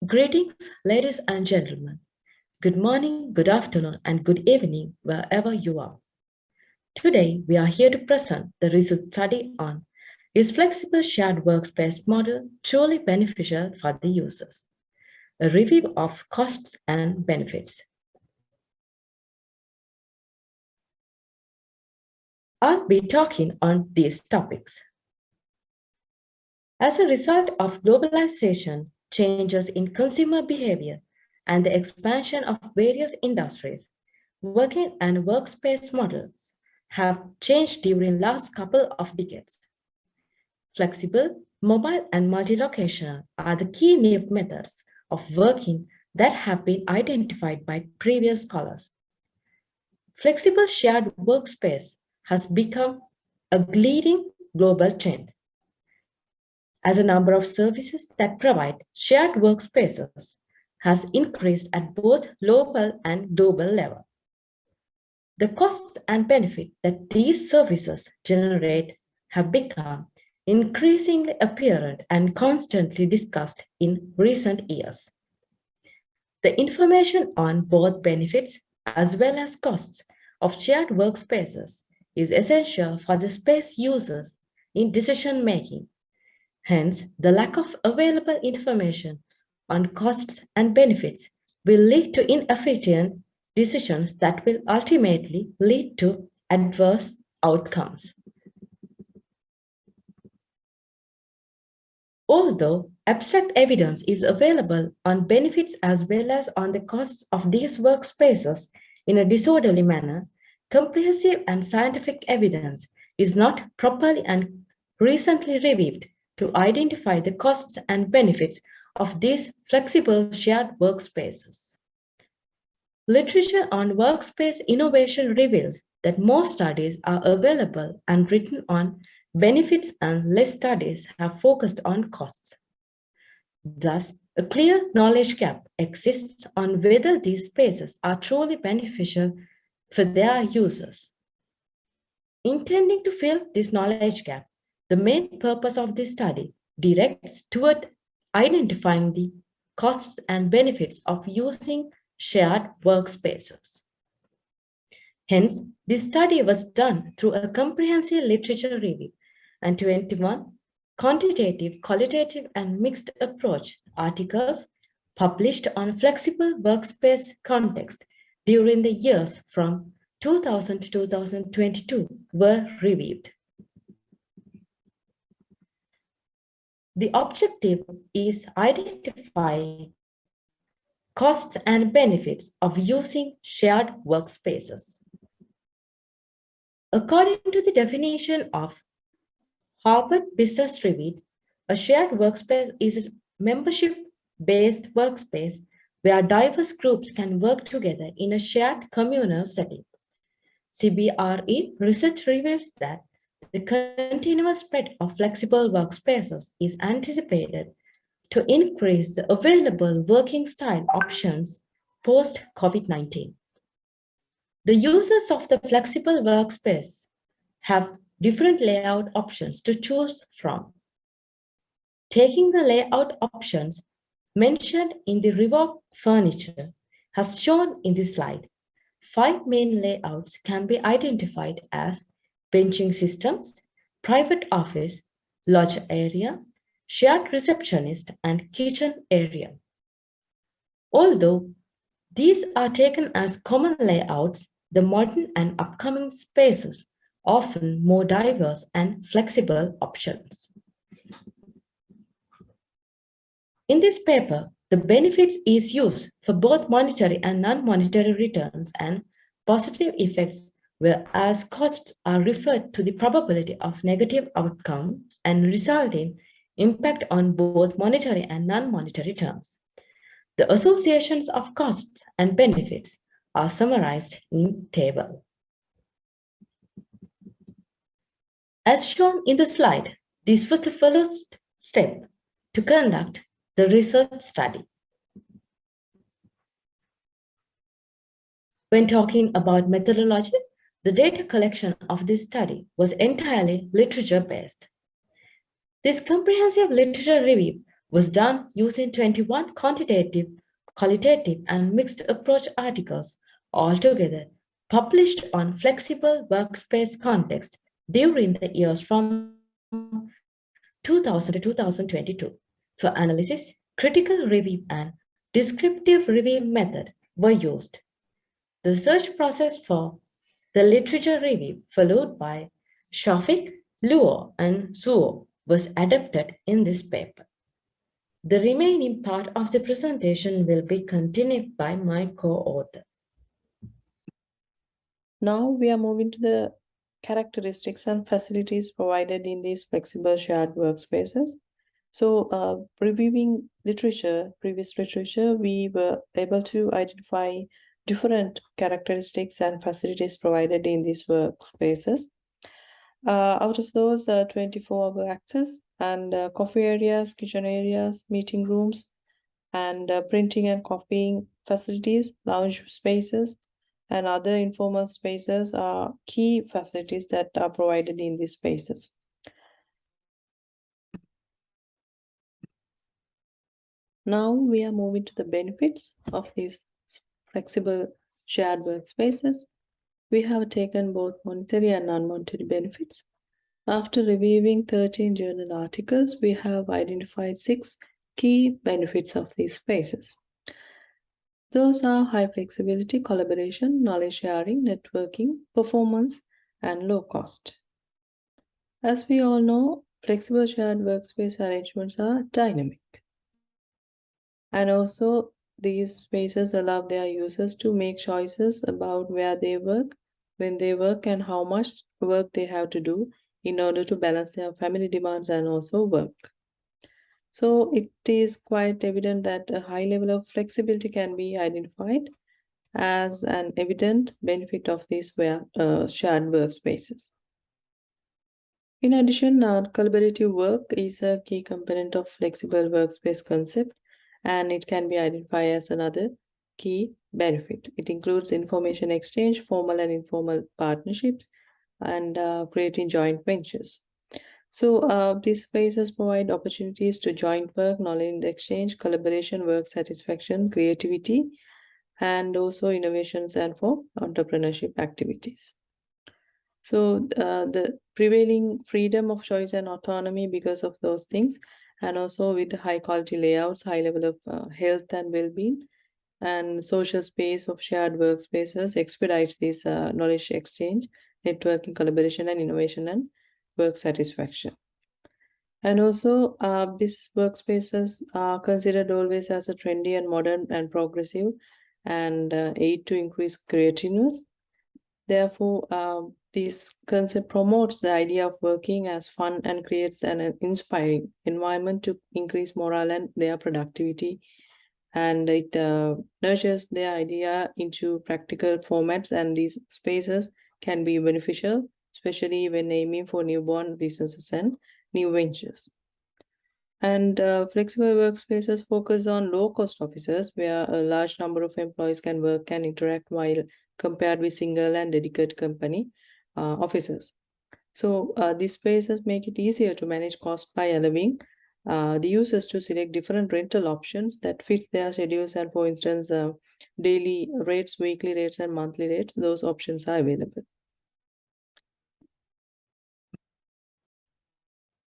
Greetings, ladies and gentlemen. Good morning, good afternoon, and good evening, wherever you are. Today, we are here to present the research study on Is flexible shared workspace model truly beneficial for the users? A review of costs and benefits. I'll be talking on these topics. As a result of globalization, changes in consumer behavior, and the expansion of various industries, working and workspace models have changed during last couple of decades. Flexible, mobile, and multi-locational are the key new methods of working that have been identified by previous scholars. Flexible shared workspace has become a leading global trend, as a number of services that provide shared workspaces has increased at both local and global level. The costs and benefits that these services generate have become increasingly apparent and constantly discussed in recent years. The information on both benefits as well as costs of shared workspaces is essential for the space users in decision making. Hence, the lack of available information on costs and benefits will lead to inefficient decisions that will ultimately lead to adverse outcomes. Although abstract evidence is available on benefits as well as on the costs of these workspaces in a disorderly manner, comprehensive and scientific evidence is not properly and recently reviewed to identify the costs and benefits of these flexible shared workspaces. Literature on workspace innovation reveals that more studies are available and written on benefits and less studies have focused on costs. Thus, a clear knowledge gap exists on whether these spaces are truly beneficial for their users. Intending to fill this knowledge gap, the main purpose of this study directs toward identifying the costs and benefits of using shared workspaces. Hence, this study was done through a comprehensive literature review and 21 quantitative, qualitative, and mixed approach articles published on flexible workspace context during the years from 2000 to 2022 were reviewed. The objective is identifying costs and benefits of using shared workspaces. According to the definition of Harvard Business Review, a shared workspace is a membership-based workspace where diverse groups can work together in a shared communal setting. CBRE research reveals that the continuous spread of flexible workspaces is anticipated to increase the available working style options post-COVID-19. The users of the flexible workspace have different layout options to choose from. Taking the layout options mentioned in the rework furniture as shown in this slide, 5 main layouts can be identified as benching systems, private office, lodge area, shared receptionist, and kitchen area. Although these are taken as common layouts, the modern and upcoming spaces offer more diverse and flexible options. In this paper, the benefits is used for both monetary and non-monetary returns and positive effects, whereas costs are referred to the probability of negative outcome and resulting impact on both monetary and non-monetary terms. The associations of costs and benefits are summarized in table. As shown in the slide, this was the first step to conduct the research study. When talking about methodology, the data collection of this study was entirely literature-based. This comprehensive literature review was done using 21 quantitative, qualitative, and mixed approach articles, altogether published on flexible workspace context during the years from 2000 to 2022. For analysis, critical review and descriptive review method were used. The search process for the literature review, followed by Shafik, Luo, and Suo, was adapted in this paper. The remaining part of the presentation will be continued by my co-author. Now we are moving to the characteristics and facilities provided in these flexible shared workspaces. So reviewing previous literature, we were able to identify different characteristics and facilities provided in these workspaces. Out of those, 24 were access and coffee areas, kitchen areas, meeting rooms, and printing and copying facilities, lounge spaces, and other informal spaces are key facilities that are provided in these spaces. Now we are moving to the benefits of these flexible shared workspaces. We have taken both monetary and non-monetary benefits. After reviewing 13 journal articles, we have identified 6 key benefits of these spaces. Those are high flexibility, collaboration, knowledge sharing, networking, performance, and low cost. As we all know, flexible shared workspace arrangements are dynamic. And also, these spaces allow their users to make choices about where they work, when they work, and how much work they have to do in order to balance their family demands and also work. So it is quite evident that a high level of flexibility can be identified as an evident benefit of these shared workspaces. In addition, collaborative work is a key component of flexible workspace concept, and it can be identified as another key benefit. It includes information exchange, formal and informal partnerships, and creating joint ventures. So these spaces provide opportunities to joint work, knowledge exchange, collaboration, work satisfaction, creativity, and also innovations and for entrepreneurship activities. So the prevailing freedom of choice and autonomy because of those things, and also with the high quality layouts, high level of health and well-being, and social space of shared workspaces expedites this knowledge exchange, networking, collaboration, and innovation and work satisfaction. And also, these workspaces are considered always as a trendy and modern and progressive, and aid to increase creativeness. Therefore, this concept promotes the idea of working as fun and creates an inspiring environment to increase morale and their productivity. And it nurtures the idea into practical formats, and these spaces can be beneficial, especially when aiming for newborn businesses and new ventures. And flexible workspaces focus on low-cost offices where a large number of employees can work and interact, while compared with single and dedicated company offices. So these spaces make it easier to manage cost by allowing the users to select different rental options that fit their schedules. And for instance, daily rates, weekly rates, and monthly rates, those options are available.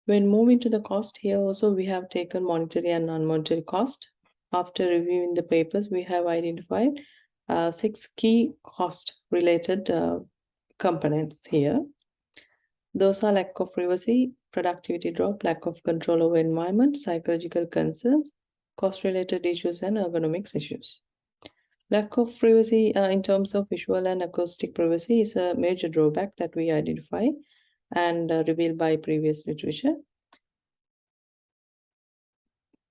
When moving to the cost, here also we have taken monetary and non-monetary cost. After reviewing the papers, we have identified 6 key cost-related components here. Those are lack of privacy, productivity drop, lack of control over environment, psychological concerns, cost-related issues, and ergonomics issues. Lack of privacy in terms of visual and acoustic privacy is a major drawback that we identify and revealed by previous literature.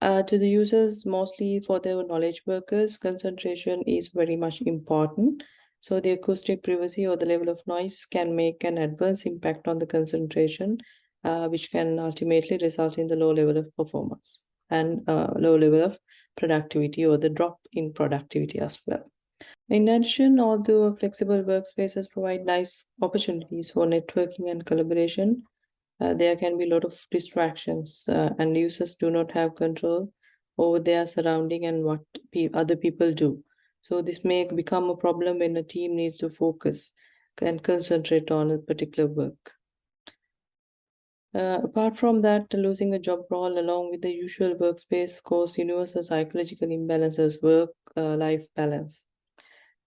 To the users, mostly for the knowledge workers, concentration is very much important. So the acoustic privacy or the level of noise can make an adverse impact on the concentration, which can ultimately result in the low level of performance and low level of productivity or the drop in productivity as well. In addition, although flexible workspaces provide nice opportunities for networking and collaboration, there can be a lot of distractions, and users do not have control over their surrounding and what other people do. So this may become a problem when a team needs to focus and concentrate on a particular work. Apart from that, losing a job role along with the usual workspace cause universal psychological imbalances, work-life balance,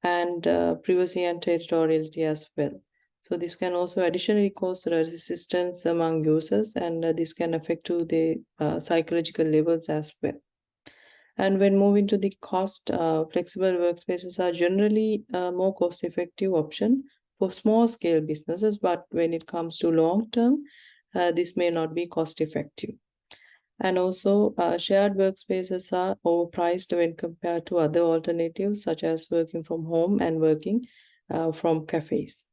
and privacy and territoriality as well. So this can also additionally cause resistance among users, and this can affect to the psychological levels as well. And when moving to the cost, flexible workspaces are generally a more cost-effective option for small-scale businesses, but when it comes to long-term, this may not be cost-effective. And also, shared workspaces are overpriced when compared to other alternatives, such as working from home and working from cafes.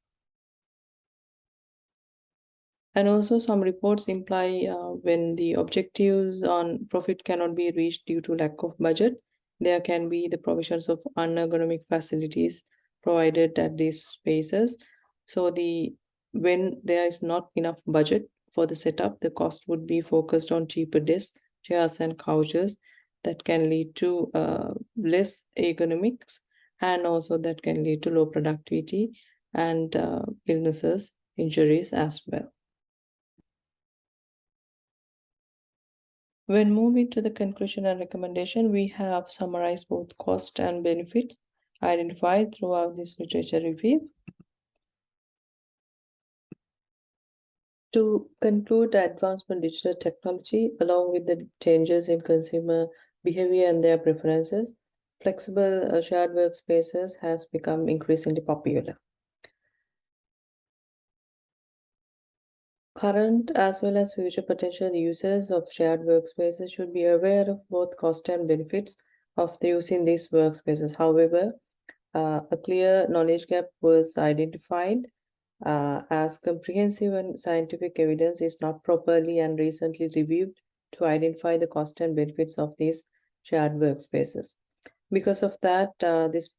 And also, some reports imply when the objectives on profit cannot be reached due to lack of budget, there can be the provisions of unergonomic facilities provided at these spaces. So when there is not enough budget for the setup, the cost would be focused on cheaper desks, chairs, and couches that can lead to less ergonomics, and also that can lead to low productivity and illnesses, injuries as well. When moving to the conclusion and recommendation, we have summarized both cost and benefits identified throughout this literature review. To conclude, the advancement in digital technology, along with the changes in consumer behavior and their preferences, flexible shared workspaces has become increasingly popular. Current as well as future potential users of shared workspaces should be aware of both cost and benefits of using these workspaces. However, a clear knowledge gap was identified as comprehensive and scientific evidence is not properly and recently reviewed to identify the cost and benefits of these shared workspaces. Because of that, this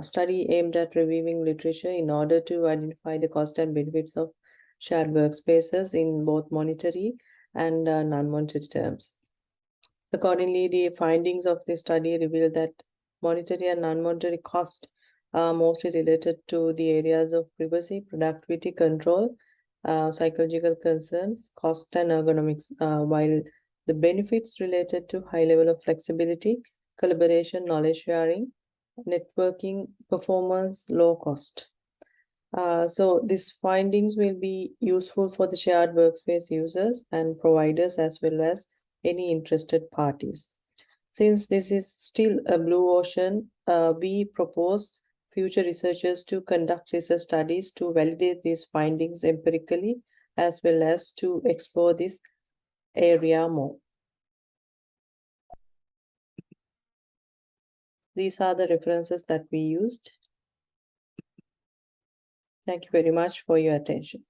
study aimed at reviewing literature in order to identify the cost and benefits of shared workspaces in both monetary and non-monetary terms. Accordingly, the findings of the study revealed that monetary and non-monetary costs are mostly related to the areas of privacy, productivity, control, psychological concerns, cost, and ergonomics, while the benefits related to high level of flexibility, collaboration, knowledge sharing, networking, performance, low cost. So these findings will be useful for the shared workspace users and providers as well as any interested parties. Since this is still a blue ocean, we propose future researchers to conduct research studies to validate these findings empirically as well as to explore this area more. These are the references that we used. Thank you very much for your attention.